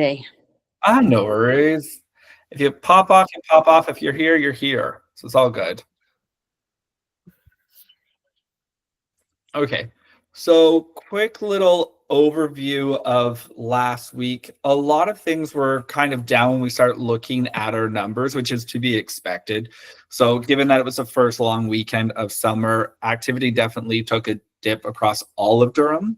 Day. No worries. If you pop off, you pop off. If you're here, you're here. So it's all good. Okay. So quick little overview of last week. A lot of things were kind of down when we start looking at our numbers, which is to be expected. So given that it was the first long weekend of summer, activity definitely took a dip across all of Durham.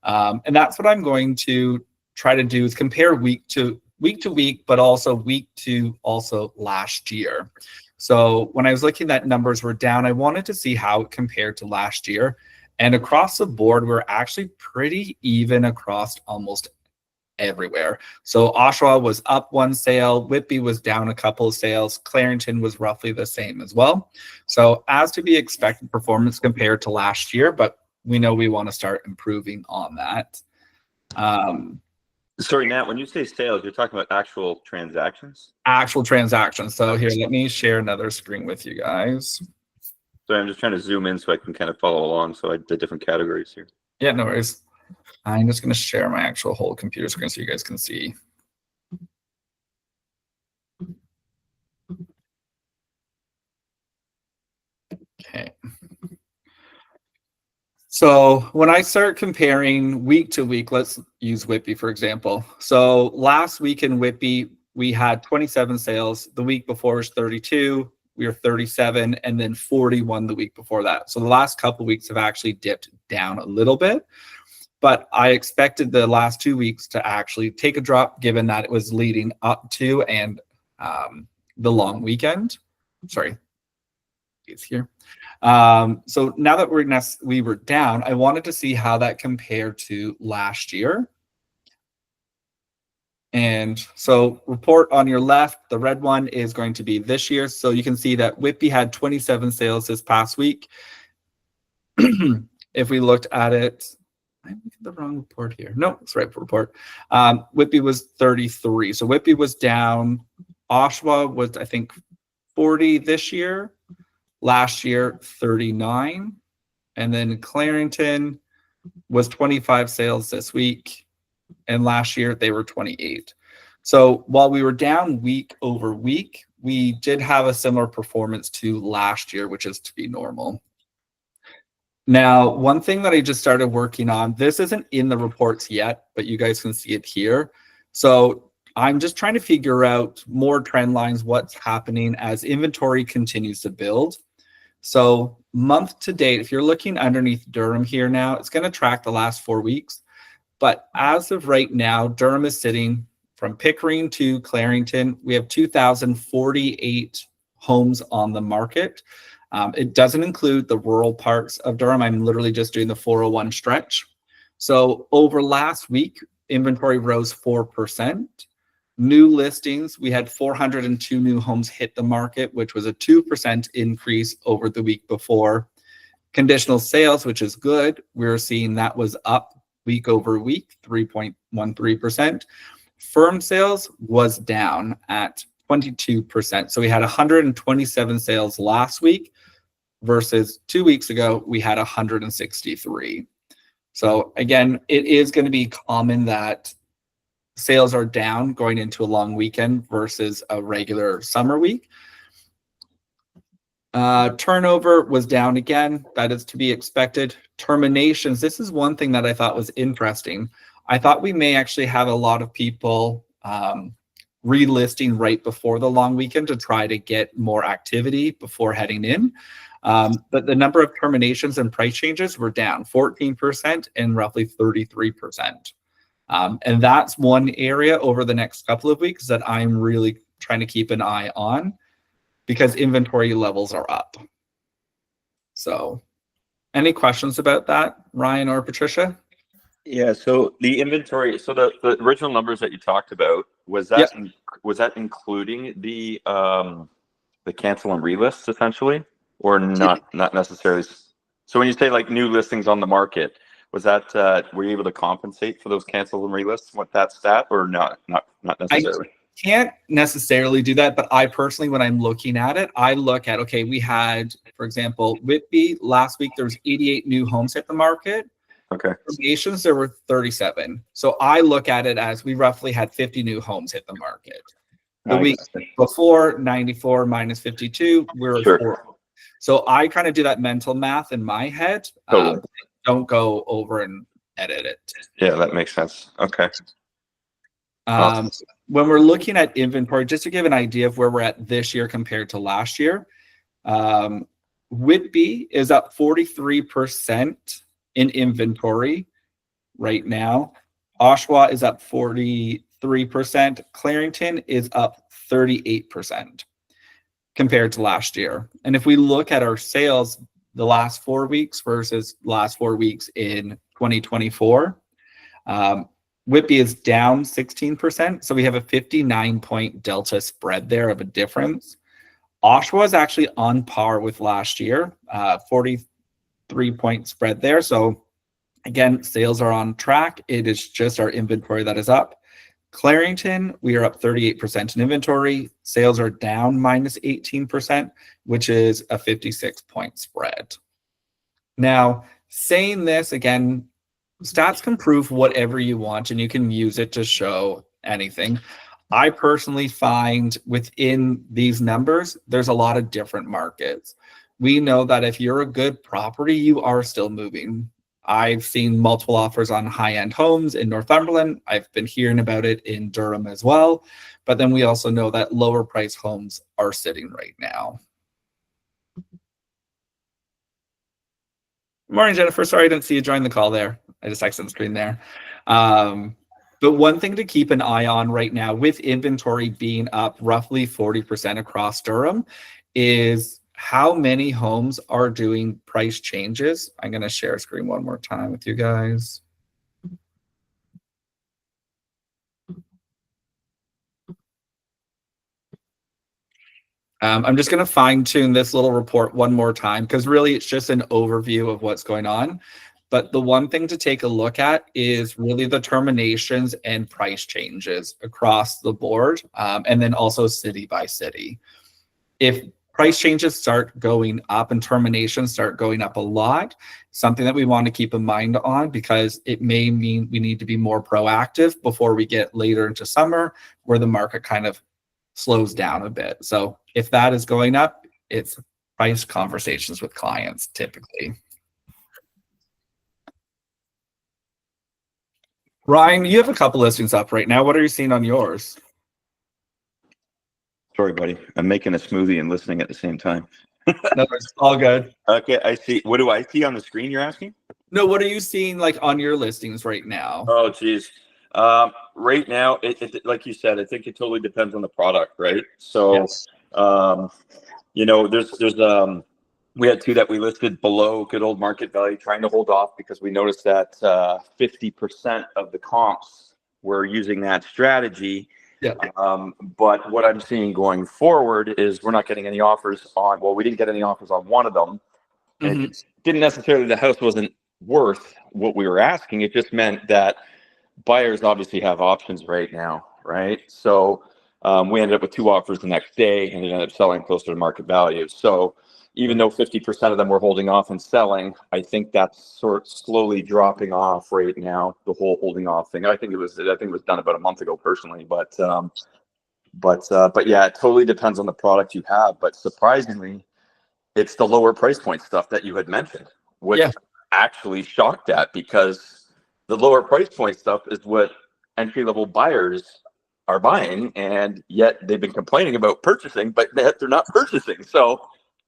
And that's what I'm going to try to do is compare week to week, but also week to also last year. So when I was looking at numbers were down, I wanted to see how it compared to last year. And across the board, we're actually pretty even across almost everywhere. So Oshawa was up one sale, Whitby was down a couple of sales, Clarington was roughly the same as well. So as to be expected performance compared to last year, but we know we want to start improving on that. Sorry, Nat, when you say sales, you're talking about actual transactions? Actual transactions. So here, let me share another screen with you guys. Sorry, I'm just trying to zoom in so I can kind of follow along. So the different categories here. Yeah, no worries. I'm just going to share my actual whole computer screen so you guys can see. Okay. So when I start comparing week to week, let's use Whitby, for example. So last week in Whitby, we had 27 sales. The week before was 32. We were 37 and then 41 the week before that. So the last couple of weeks have actually dipped down a little bit. But I expected the last 2 weeks to actually take a drop given that it was leading up to and the long weekend. Sorry, it's here. So now that we were down, I wanted to see how that compared to last year. And so report on your left, the red one is going to be this year. So you can see that Whitby had 27 sales this past week. If we looked at it, I'm looking at the wrong report here. No, it's right report. Whitby was 33. So Whitby was down. Oshawa was, I think, 40 this year. Last year, 39. And then Clarington was 25 sales this week. And last year, they were 28. So while we were down week over week, we did have a similar performance to last year, which is to be normal. Now, one thing that I just started working on, this isn't in the reports yet, but you guys can see it here. So I'm just trying to figure out more trend lines, what's happening as inventory continues to build. So month to date, if you're looking underneath Durham here now, it's going to track the last 4 weeks. But as of right now, Durham is sitting from Pickering to Clarington. We have 2,048 homes on the market. It doesn't include the rural parts of Durham. I'm literally just doing the 401 stretch. So over last week, inventory rose 4%. New listings, we had 402 new homes hit the market, which was a 2% increase over the week before. Conditional sales, which is good, we're seeing that was up week over week, 3.13%. Firm sales was down at 22%. So we had 127 sales last week versus 2 weeks ago, we had 163. So again, it is going to be common that sales are down going into a long weekend versus a regular summer week. Turnover was down again. That is to be expected. Terminations. This is one thing that I thought was interesting. I thought we may actually have a lot of people relisting right before the long weekend to try to get more activity before heading in. But the number of terminations and price changes were down 14% and roughly 33%. And that's one area over the next couple of weeks that I'm really trying to keep an eye on because inventory levels are up. So any questions about that, Ryan or Patricia? Yeah, so the inventory, so the original numbers that you talked about, was that was that including the cancel and relists essentially, or not necessarily? So when you say like new listings on the market, was that were you able to compensate for those cancels and relists with that stat, or not necessarily? I can't necessarily do that, but I personally, when I'm looking at it, I look at, okay, we had, for example, Whitby last week, there was 88 new homes hit the market. Okay. Terminations, there were 37. So I look at it as we roughly had 50 new homes hit the market. The I week got it. before, 94 minus 52, we're Sure. 4. So I kind of do that mental math in my head. Totally. Don't go over and edit it. Yeah, that makes sense. Okay. When we're looking at inventory, just to give an idea of where we're at this year compared to last year, Whitby is up 43% in inventory right now. Oshawa is up 43%. Clarington is up 38% compared to last year. And if we look at our sales the last 4 weeks versus last 4 weeks in 2024, Whitby is down 16%. So we have a 59-point delta spread there of a difference. Oshawa is actually on par with last year, 43-point spread there. So again, sales are on track. It is just our inventory that is up. Clarington, we are up 38% in inventory. Sales are down minus 18%, which is a 56-point spread. Now, saying this again, stats can prove whatever you want and you can use it to show anything. I personally find within these numbers, there's a lot of different markets. We know that if you're a good property, you are still moving. I've seen multiple offers on high-end homes in Northumberland. I've been hearing about it in Durham as well. But then we also know that lower price homes are sitting right now. Morning, Jennifer. Sorry, I didn't see you join the call there. I just exited the screen there. But one thing to keep an eye on right now, with inventory being up roughly 40% across Durham, is how many homes are doing price changes. I'm going to share a screen one more time with you guys. I'm just going to fine tune this little report one more time because really it's just an overview of what's going on. But the one thing to take a look at is really the terminations and price changes across the board, and then also city by city. If price changes start going up and terminations start going up a lot, something that we want to keep in mind on, because it may mean we need to be more proactive before we get later into summer where the market kind of slows down a bit. So if that is going up, it's price conversations with clients typically. Ryan, you have a couple listings up right now. What are you seeing on yours? Sorry, buddy. I'm making a smoothie and listening at the same time. No, it's all good. Okay, I see. What do I see on the screen you're asking? No, what are you seeing like on your listings right now? Oh, geez. Right now, it like you said, I think it totally depends on the product, right? So, Yes. there's we had 2 that we listed below good old market value, trying to hold off because we noticed that 50% of the comps were using that strategy. Yeah. But what I'm seeing going forward is we're not getting any offers on. Well, we didn't get any offers on one of them, and it didn't necessarily the house wasn't worth what we were asking. It just meant that buyers obviously have options right now, right? So we ended up with 2 offers the next day, and it ended up selling closer to market value. So even though 50% of them were holding off and selling, I think that's sort of slowly dropping off right now. The whole holding off thing. I think it was done about a month ago personally, but yeah, it totally depends on the product you have. But surprisingly, it's the lower price point stuff that you had mentioned, which actually shocked at, because the lower price point stuff is what entry level buyers are buying, and yet they've been complaining about purchasing, but they're not purchasing. So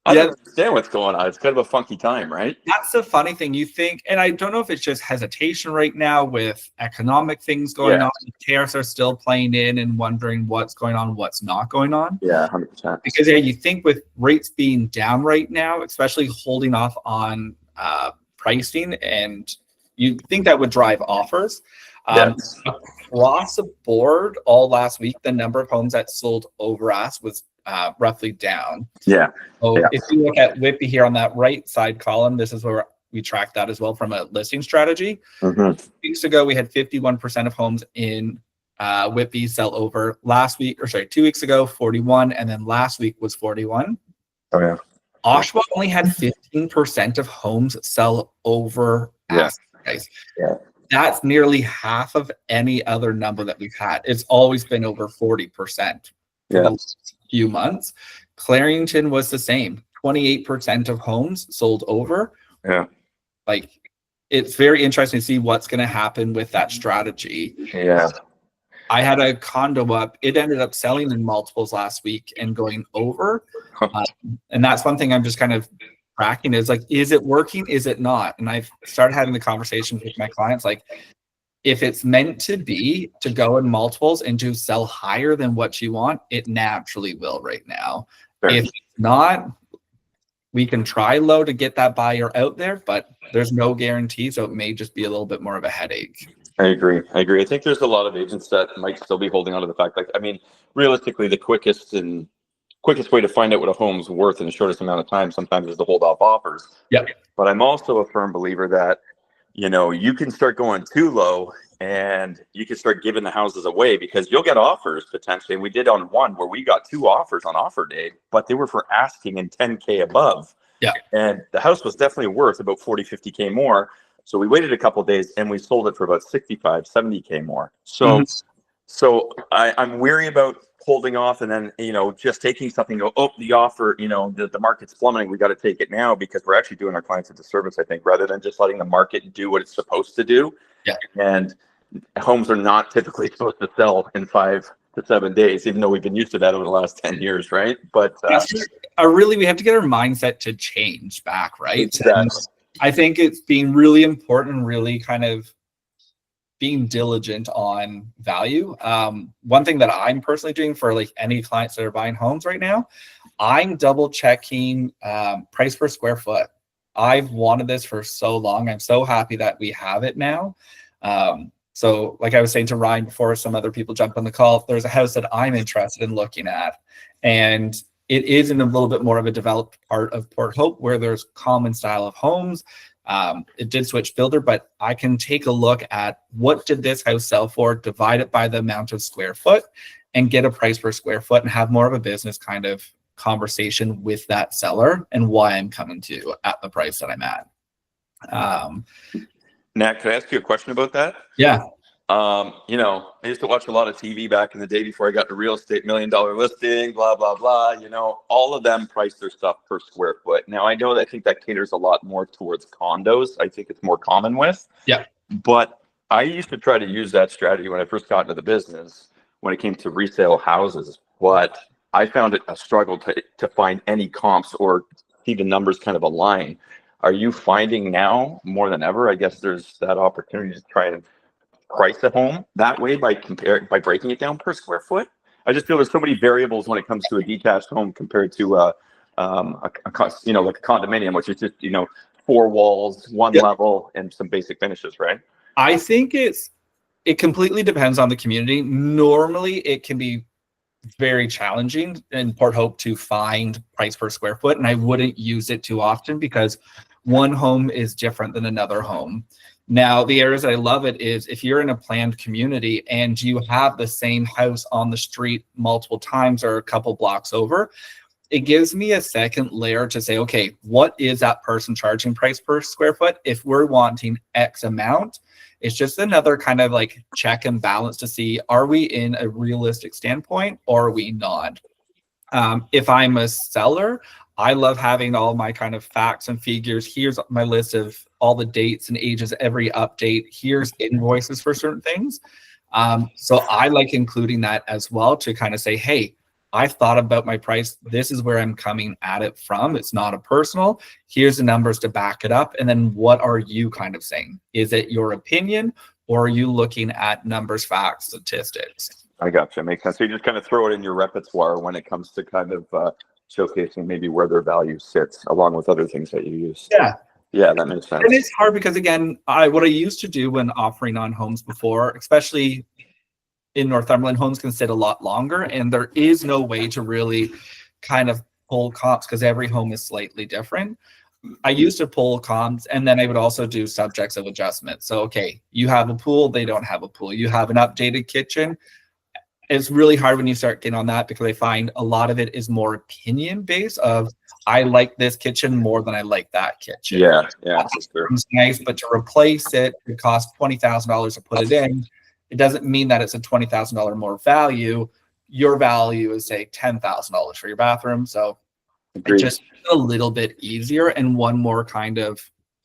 I don't understand what's going on. It's kind of a funky time, right? That's the funny thing. You think, and I don't know if it's just hesitation right now with economic things going on. Tariffs are still playing in and wondering what's going on, what's not going on. Yeah, 100%. Because you think with rates being down right now, especially holding off on pricing, and you think that would drive offers. Across the board, all last week, the number of homes that sold over ask was roughly down. So if you look at Whitby here on that right side column, this is where we track that as well from a listing strategy. 2 weeks ago, we had 51% of homes in Whitby sell over. 2 weeks ago, 41, and then last week was 41. Oshawa only had 15% of homes sell over ask price. Yeah. That's nearly half of any other number that we've had. It's always been over 40% for Yeah. the last few months. Clarington was the same. 28% of homes sold over. Yeah. Like, it's very interesting to see what's going to happen with that strategy. Yeah. I had a condo up. It ended up selling in multiples last week and going over. And that's one thing I'm just kind of tracking is like, is it working? Is it not? And I've started having the conversation with my clients, like, if it's meant to be to go in multiples and to sell higher than what you want, it naturally will right now. Sure. If not, we can try low to get that buyer out there, but there's no guarantee. So it may just be a little bit more of a headache. I agree. I think there's a lot of agents that might still be holding on to the fact, like, I mean, realistically, the quickest way to find out what a home's worth in the shortest amount of time sometimes is to hold off offers. Yeah. But I'm also a firm believer that, you can start going too low and you can start giving the houses away because you'll get offers potentially. And we did on one where we got 2 offers on offer day, but they were for asking and 10K above. Yeah. And the house was definitely worth about 40, 50K more. So we waited a couple of days and we sold it for about 65, 70K more. So, so I'm weary about holding off and then, just taking something, the offer, the market's plummeting. We got to take it now because we're actually doing our clients a disservice, I think, rather than just letting the market do what it's supposed to do. Yeah. And homes are not typically supposed to sell in 5 to 7 days, even though we've been used to that over the last 10 years. Right. But we have to get our mindset to change back. Right. Exactly. And I think it's being really important, really kind of being diligent on value. One thing that I'm personally doing for like any clients that are buying homes right now, I'm double checking price per square foot. I've wanted this for so long. I'm so happy that we have it now. So like I was saying to Ryan before some other people jump on the call, there's a house that I'm interested in looking at. And it is in a little bit more of a developed part of Port Hope where there's common style of homes. It did switch builder, but I can take a look at what did this house sell for, divide it by the amount of square foot and get a price per square foot and have more of a business kind of conversation with that seller and why I'm coming to at the price that I'm at. Nat, can I ask you a question about that? Yeah. I used to watch a lot of TV back in the day before I got to real estate, $1 million listing, blah, blah, blah. All of them price their stuff per square foot. Now, I know that I think that caters a lot more towards condos. I think it's more common with. Yeah. But I used to try to use that strategy when I first got into the business when it came to resale houses. But I found it a struggle to find any comps or see the numbers kind of align. Are you finding now more than ever? I guess there's that opportunity to try and price a home that way by breaking it down per square foot. I just feel there's so many variables when it comes to a detached home compared to like a condominium, which is just 4 walls, 1 level, and some basic finishes, right? I think it completely depends on the community. Normally, it can be very challenging in Port Hope to find price per square foot, and I wouldn't use it too often because one home is different than another home. Now, the areas that I love it is if you're in a planned community and you have the same house on the street multiple times or a couple blocks over, it gives me a second layer to say, okay, what is that person charging price per square foot? If we're wanting X amount, it's just another kind of like check and balance to see, are we in a realistic standpoint or are we not? If I'm a seller, I love having all my kind of facts and figures. Here's my list of all the dates and ages, every update. Here's invoices for certain things. So I like including that as well to kind of say, hey, I've thought about my price. This is where I'm coming at it from. It's not a personal. Here's the numbers to back it up. And then what are you kind of saying? Is it your opinion or are you looking at numbers, facts, statistics? I gotcha. Makes sense. So you just kind of throw it in your repertoire when it comes to kind of showcasing maybe where their value sits along with other things that you use. Yeah. Yeah, that makes sense. And it's hard because, again, what I used to do when offering on homes before, especially in Northumberland, homes can sit a lot longer, and there is no way to really kind of pull comps because every home is slightly different. I used to pull comps, and then I would also do subjects of adjustment. So, okay, you have a pool, they don't have a pool. You have an updated kitchen. it's really hard when you start getting on that, because I find a lot of it is more opinion based of, I like this kitchen more than I like that kitchen. Yeah, yeah, That for sure. becomes nice, but to replace it, it costs $20,000 to put it in. It doesn't mean that it's a $20,000 more value. Your value is, say, $10,000 for your bathroom. So it Agreed. just a little bit easier and one more kind of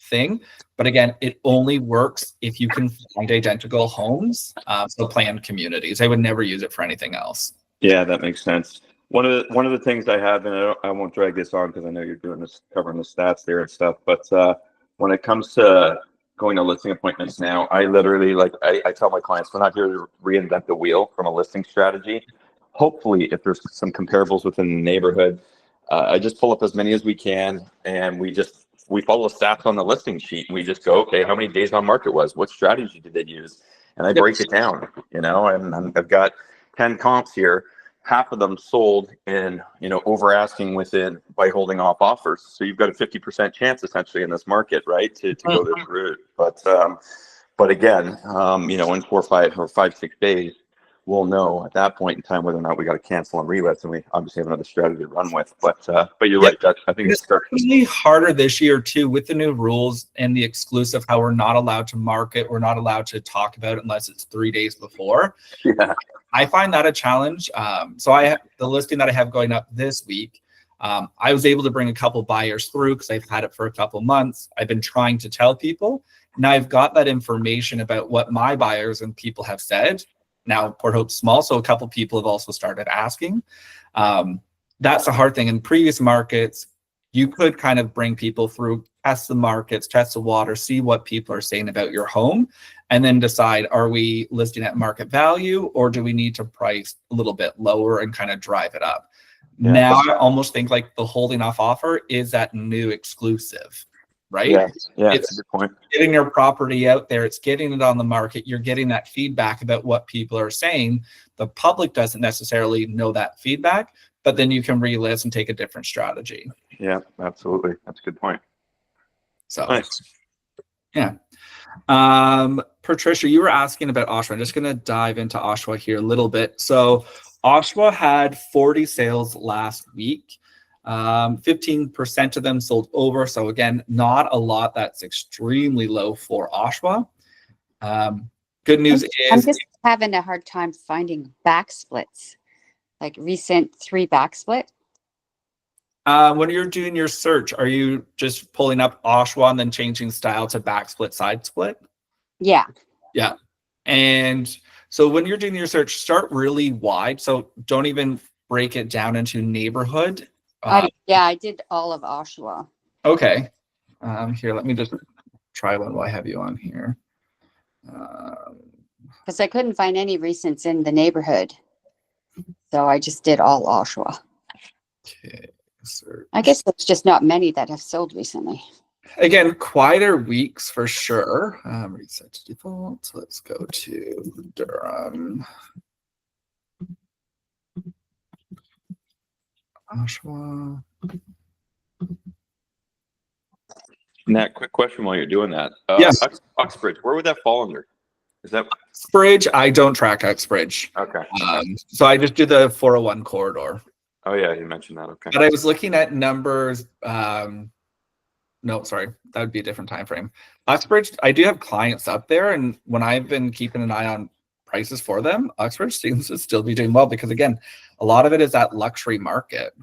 thing. But again, it only works if you can find identical homes, so planned communities. I would never use it for anything else. Yeah, that makes sense. One of the things I have, and I won't drag this on because I know you're doing this, covering the stats there and stuff. But when it comes to going to listing appointments now, I literally, like, I tell my clients, we're not here to reinvent the wheel from a listing strategy. Hopefully, if there's some comparables within the neighborhood, I just pull up as many as we can, and we follow the stats on the listing sheet, and we just go, okay, how many days on market was, what strategy did they use, and I break it down, and I've got 10 comps here. Half of them sold in, over asking by holding off offers. So you've got a 50% chance essentially in this market, right, to go this route. But again, in 4 or 5 or 5, 6 days, we'll know at that point in time whether or not we got to cancel and relist, and we obviously have another strategy to run with. But you're right. I think it's certainly harder this year too, with the new rules and the exclusive, how we're not allowed to market, we're not allowed to talk about it unless it's 3 days before. Yeah. I find that a challenge. So the listing that I have going up this week, I was able to bring a couple buyers through because I've had it for a couple months. I've been trying to tell people. Now I've got that information about what my buyers and people have said. Now Port Hope's small, so a couple people have also started asking. That's a hard thing. In previous markets, you could kind of bring people through, test the markets, test the water, see what people are saying about your home, and then decide, are we listing at market value, or do we need to price a little bit lower and kind of drive it up? Yeah. Now I almost think like the holding off offer is that new exclusive, right? Yeah, it's a good point. Getting your property out there, it's getting it on the market, you're getting that feedback about what people are saying. The public doesn't necessarily know that feedback, but then you can relist and take a different strategy. Yeah, absolutely. That's a good point. So nice. Yeah. Patricia, you were asking about Oshawa. I'm just going to dive into Oshawa here a little bit. So Oshawa had 40 sales last week. 15% of them sold over. So again, not a lot. That's extremely low for Oshawa. Good news is I'm just having a hard time finding back splits, like recent 3 back split. When you're doing your search, are you just pulling up Oshawa and then changing style to back split, side split? Yeah. Yeah. And so when you're doing your search, start really wide. So don't even break it down into neighborhood. I did all of Oshawa. Okay. Here, let me just try one while I have you on here. Because I couldn't find any recents in the neighborhood. So I just did all Oshawa. Okay. Search. I guess there's just not many that have sold recently. Again, quieter weeks for sure. Reset to default. Let's go to Durham. Oshawa. Nat, quick question while you're doing that. Yes. Uxbridge, where would that fall under? Is that Uxbridge? I don't track Uxbridge. Okay. So I just do the 401 corridor. Oh yeah, you mentioned that. Okay. But I was looking at numbers. No, sorry, that would be a different time frame. Uxbridge, I do have clients up there, and when I've been keeping an eye on prices for them, Uxbridge seems to still be doing well because again, a lot of it is that luxury market.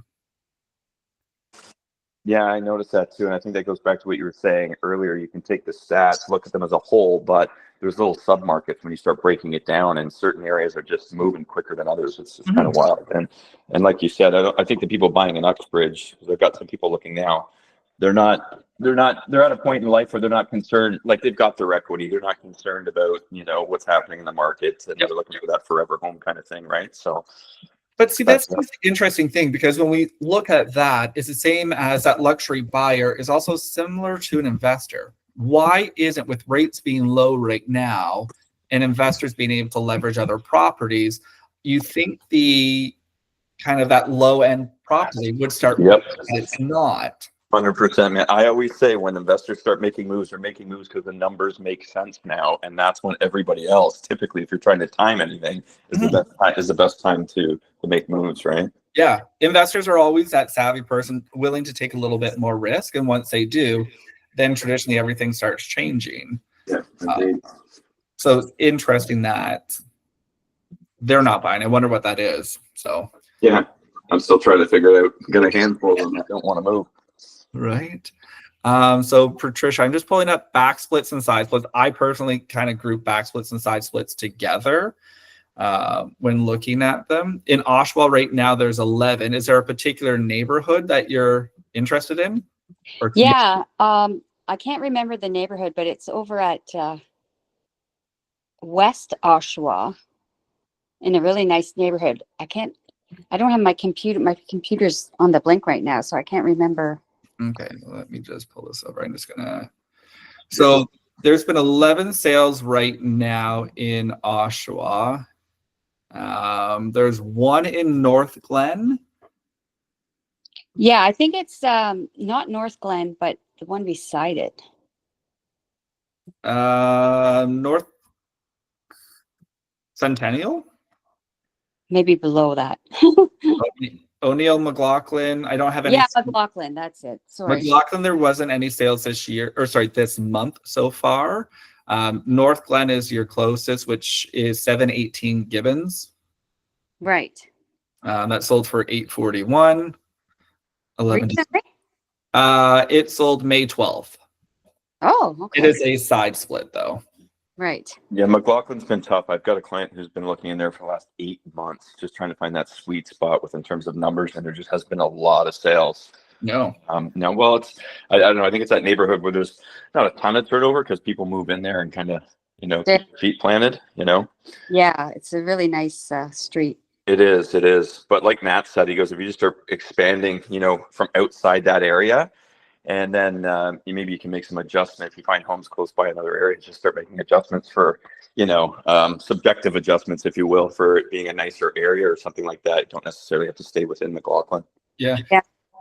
Yeah, I noticed that too, and I think that goes back to what you were saying earlier. You can take the stats, look at them as a whole, but there's little sub-markets when you start breaking it down, and certain areas are just moving quicker than others. It's kind of wild. And like you said, I think the people buying in Uxbridge, because I've got some people looking now, they're at a point in life where they're not concerned, like they've got their equity. They're not concerned about, what's happening in the market, and they're looking for that forever home kind of thing, right? So. But see, that's the interesting thing, because when we look at that, it's the same as that luxury buyer is also similar to an investor. Why isn't, with rates being low right now and investors being able to leverage other properties, you think the kind of that low end property would start, but it's not. 100%, man. I always say when investors start making moves, they're making moves because the numbers make sense now, and that's when everybody else, typically, if you're trying to time anything, is the best time to make moves, right? Yeah, investors are always that savvy person willing to take a little bit more risk, and once they do, then traditionally everything starts changing. Yeah, indeed. So it's interesting that they're not buying. I wonder what that is. So Yeah, I'm still trying to figure it out. Got a handful of them that don't want to move. right. So Patricia, I'm just pulling up back splits and side splits. I personally kind of group back splits and side splits together when looking at them. In Oshawa right now, there's 11. Is there a particular neighborhood that you're interested in? Or Yeah. I can't remember the neighborhood, but it's over at West Oshawa in a really nice neighborhood. I don't have my computer. My computer's on the blink right now, so I can't remember. Okay, let me just pull this over. I'm just gonna. So there's been 11 sales right now in Oshawa. There's one in North Glen. Yeah, I think it's not North Glen, but the one beside it. North Centennial. Maybe below that. O'Neill, McLaughlin. I don't have any. Yeah, McLaughlin. That's it. Sorry. McLaughlin, there wasn't any sales this month so far. North Glen is your closest, which is 718 Gibbons. Right. That sold for $841. 11. Recently? It sold May 12th. Oh, okay. It is a side split though. Right. Yeah, McLaughlin's been tough. I've got a client who's been looking in there for the last 8 months, just trying to find that sweet spot in terms of numbers, and there just has been a lot of sales. No. No, well, I don't know. I think it's that neighborhood where there's not a ton of turnover because people move in there and kind of, keep their feet planted, Yeah, it's a really nice street. It is. But like Matt said, he goes, if you just start expanding, from outside that area, and then maybe you can make some adjustments. If you find homes close by another area, just start making adjustments for, subjective adjustments, if you will, for it being a nicer area or something like that. You don't necessarily have to stay within McLaughlin. Yeah.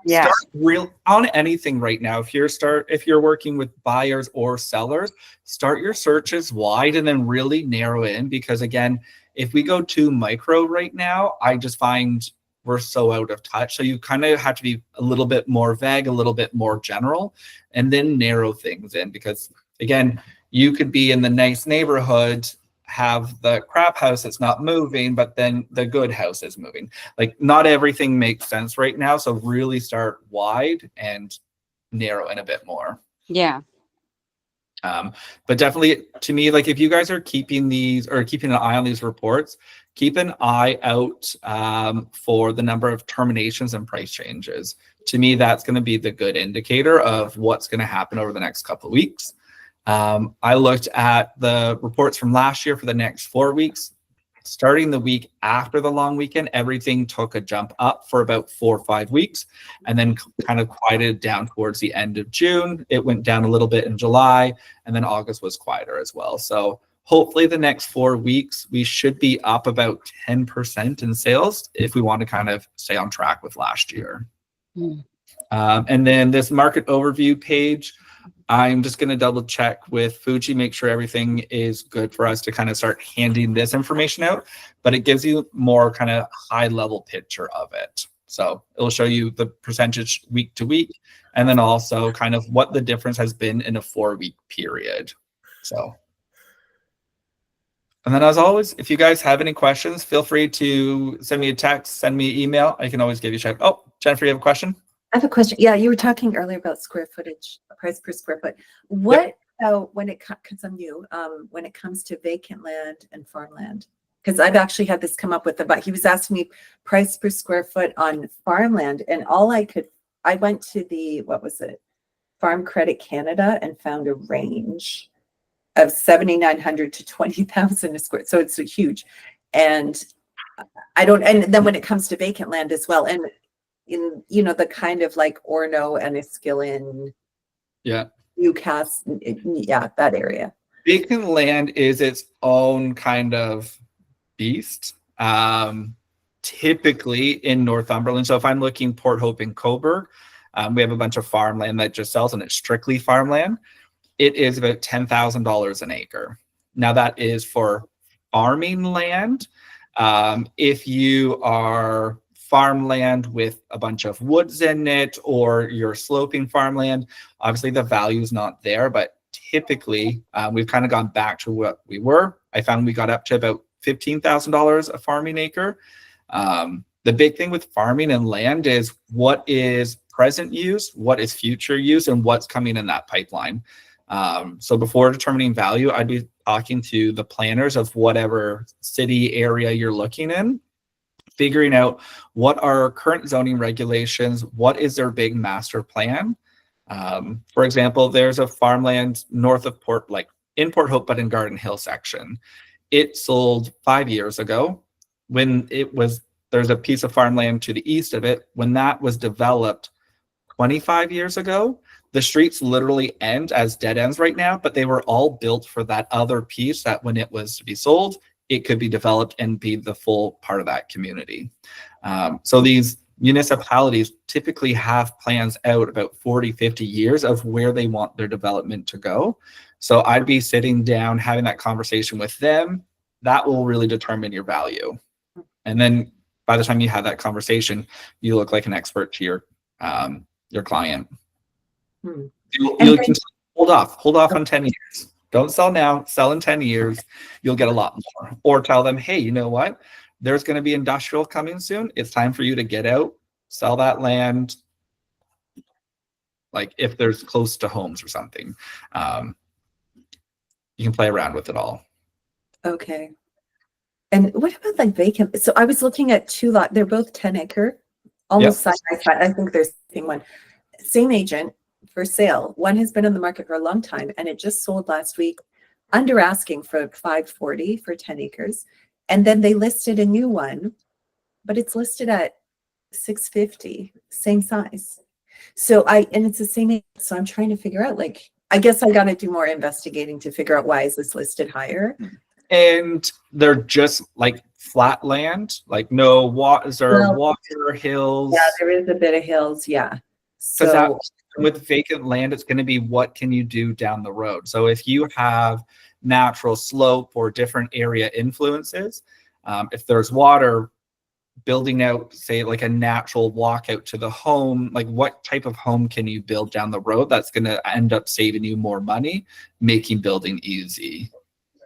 Yeah. Start real on anything right now. If you're working with buyers or sellers, start your searches wide and then really narrow in, because again, if we go too micro right now, I just find we're so out of touch. So you kind of have to be a little bit more vague, a little bit more general, and then narrow things in, because again, you could be in the nice neighborhood, have the crap house that's not moving, but then the good house is moving. Like, not everything makes sense right now. So really start wide and narrow in a bit more. Yeah. But definitely, to me, like, if you guys are keeping an eye on these reports, keep an eye out for the number of terminations and price changes. To me, that's going to be the good indicator of what's going to happen over the next couple of weeks. I looked at the reports from last year for the next 4 weeks. Starting the week after the long weekend, everything took a jump up for about 4 or 5 weeks, and then kind of quieted down towards the end of June. It went down a little bit in July, and then August was quieter as well. So hopefully the next 4 weeks, we should be up about 10% in sales if we want to kind of stay on track with last year. And then this market overview page, I'm just going to double check with Fuji, make sure everything is good for us to kind of start handing this information out, but it gives you more kind of high level picture of it. So it'll show you the percentage week to week, and then also kind of what the difference has been in a 4-week period. So, and then as always, if you guys have any questions, feel free to send me a text, send me an email. I can always give you a check. Oh, Jennifer, you have a question? I have a question. Yeah, you were talking earlier about square footage, price per square foot. What when it because I'm new, when it comes to vacant land and farmland? Because I've actually had this come up with but he was asking me price per square foot on farmland, and I went to the Farm Credit Canada and found a range of 7,900 to 20,000 a square. So it's huge, and and then when it comes to vacant land as well, and in the kind of like Orno and Enniskillen, Newcastle, that area. Vacant land is its own kind of beast. Typically in Northumberland. So if I'm looking Port Hope and Coburg, We have a bunch of farmland that just sells, and it's strictly farmland. It is about $10,000 an acre. Now that is for farming land. If you are farmland with a bunch of woods in it, or you're sloping farmland, obviously the value is not there, but typically we've kind of gone back to what we were. I found we got up to about $15,000 a farming acre. The big thing with farming and land is what is present use, what is future use, and what's coming in that pipeline. So before determining value, I'd be talking to the planners of whatever city area you're looking in, figuring out what are current zoning regulations, what is their big master plan. For example, there's a farmland north of Port, like in Port Hope, but in Garden Hill section. It sold 5 years ago. When there's a piece of farmland to the east of it. When that was developed 25 years ago, the streets literally end as dead ends right now, but they were all built for that other piece that when it was to be sold, it could be developed and be the full part of that community. So these municipalities typically have plans out about 40, 50 years of where they want their development to go. So I'd be sitting down, having that conversation with them. That will really determine your value. And then by the time you have that conversation, you look like an expert to your client. You can hold off on 10 years. Don't sell now, sell in 10 years. You'll get a lot more. Or tell them, hey, you know what? There's going to be industrial coming soon. It's time for you to get out, sell that land. Like if there's close to homes or something, you can play around with it all. Okay. And what about like vacant? So I was looking at 2 lots. They're both 10 acre, almost side by side. I think there's the same one. Same agent for sale. One has been on the market for a long time, and it just sold last week under asking for $540 for 10 acres. And then they listed a new one, but it's listed at $650, same size. So and it's the same. So I'm trying to figure out, like, I guess I got to do more investigating to figure out why is this listed higher. And they're just like flat land, like no water, water, hills. Yeah, there is a bit of hills. Yeah. So with vacant land, it's going to be what can you do down the road. So if you have natural slope or different area influences, if there's water, building out, say, like a natural walk out to the home, like what type of home can you build down the road that's going to end up saving you more money, making building easy.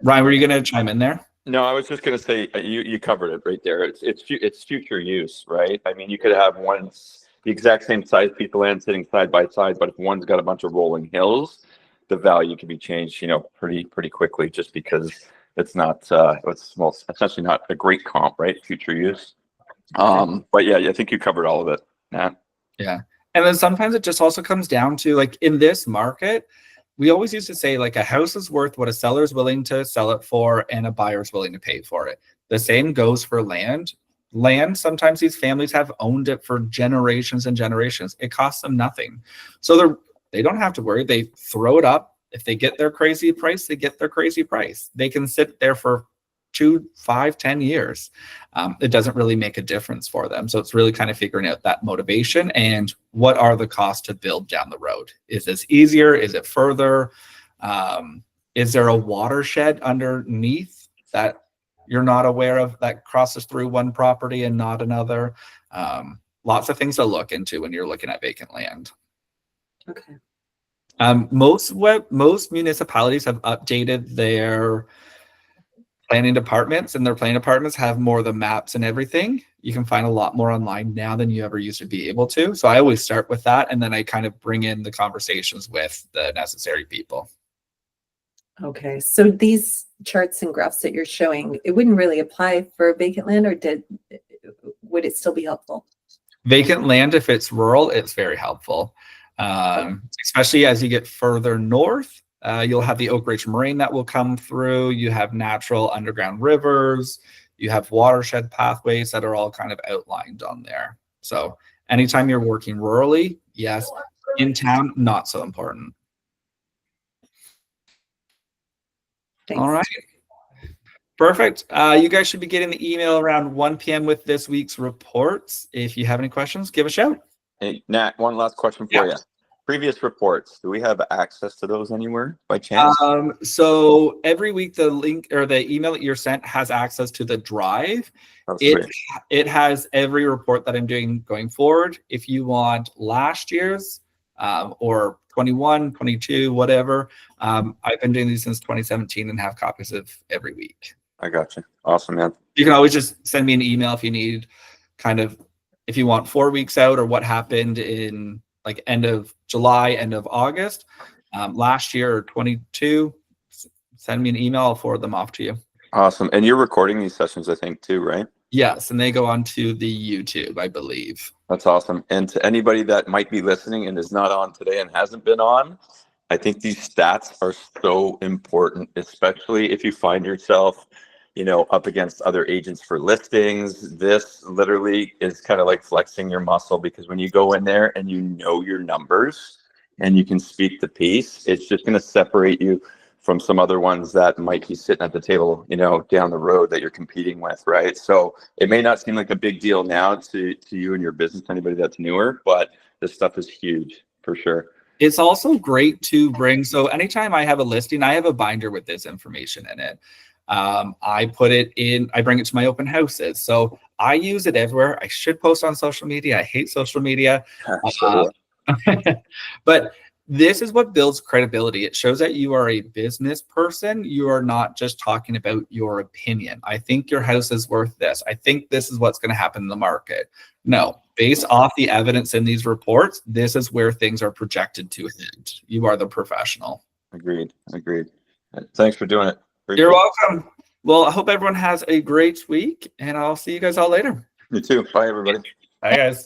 Ryan, were you going to chime in there? No, I was just going to say you covered it right there. It's future use, right? I mean, you could have the exact same size piece of land sitting side by side, but if one's got a bunch of rolling hills, the value can be changed, pretty quickly, just because it's not it's essentially not a great comp, right? Future use. But yeah, I think you covered all of it, Nat. Yeah, and then sometimes it just also comes down to, like, in this market, we always used to say, like, a house is worth what a seller is willing to sell it for and a buyer is willing to pay for it. The same goes for land. Land, sometimes these families have owned it for generations and generations. It costs them nothing. So they don't have to worry. They throw it up. If they get their crazy price, they get their crazy price. They can sit there for 2, 5, 10 years. It doesn't really make a difference for them. So it's really kind of figuring out that motivation and what are the costs to build down the road. Is this easier? Is it further? Is there a watershed underneath that you're not aware of that crosses through one property and not another? Lots of things to look into when you're looking at vacant land. Okay. Most municipalities have updated their planning departments, and their planning departments have more of the maps and everything. You can find a lot more online now than you ever used to be able to. So I always start with that, and then I kind of bring in the conversations with the necessary people. Okay, so these charts and graphs that you're showing, it wouldn't really apply for vacant land, or would it still be helpful? Vacant land, if it's rural, it's very helpful, especially as you get further north. You'll have the Oak Ridge Moraine that will come through. You have natural underground rivers. You have watershed pathways that are all kind of outlined on there. So anytime you're working rurally, yes. In town, not so important. Thanks. All right. Perfect. You guys should be getting the email around 1 p.m. with this week's reports. If you have any questions, give a shout. Hey, Nat, one last question for you. Previous reports, do we have access to those anywhere by chance? So every week the link or the email that you're sent has access to the drive. That's great. It has every report that I'm doing going forward. If you want last year's or 21, 22, whatever, I've been doing these since 2017 and have copies of every week. I got you. Awesome, man. You can always just send me an email if you need if you want 4 weeks out or what happened in like end of July, end of August, last year or 22, send me an email. I'll forward them off to you. Awesome. And you're recording these sessions, I think, too, right? Yes, and they go onto the YouTube, I believe. That's awesome. And to anybody that might be listening and is not on today and hasn't been on, I think these stats are so important, especially if you find yourself, up against other agents for listings. This literally is kind of like flexing your muscle, because when you go in there and you know your numbers and you can speak the piece, it's just going to separate you from some other ones that might be sitting at the table, down the road that you're competing with, right? So it may not seem like a big deal now to you and your business, anybody that's newer, but this stuff is huge for sure. It's also great to bring. So anytime I have a listing, I have a binder with this information in it. I put it in, I bring it to my open houses. So I use it everywhere. I should post on social media. I hate social media. But this is what builds credibility. It shows that you are a business person. You are not just talking about your opinion. I think your house is worth this. I think this is what's going to happen in the market. No, based off the evidence in these reports, this is where things are projected to hit. You are the professional. Agreed. Thanks for doing it. You're welcome. Well, I hope everyone has a great week, and I'll see you guys all later. You too. Bye, everybody. Bye, guys.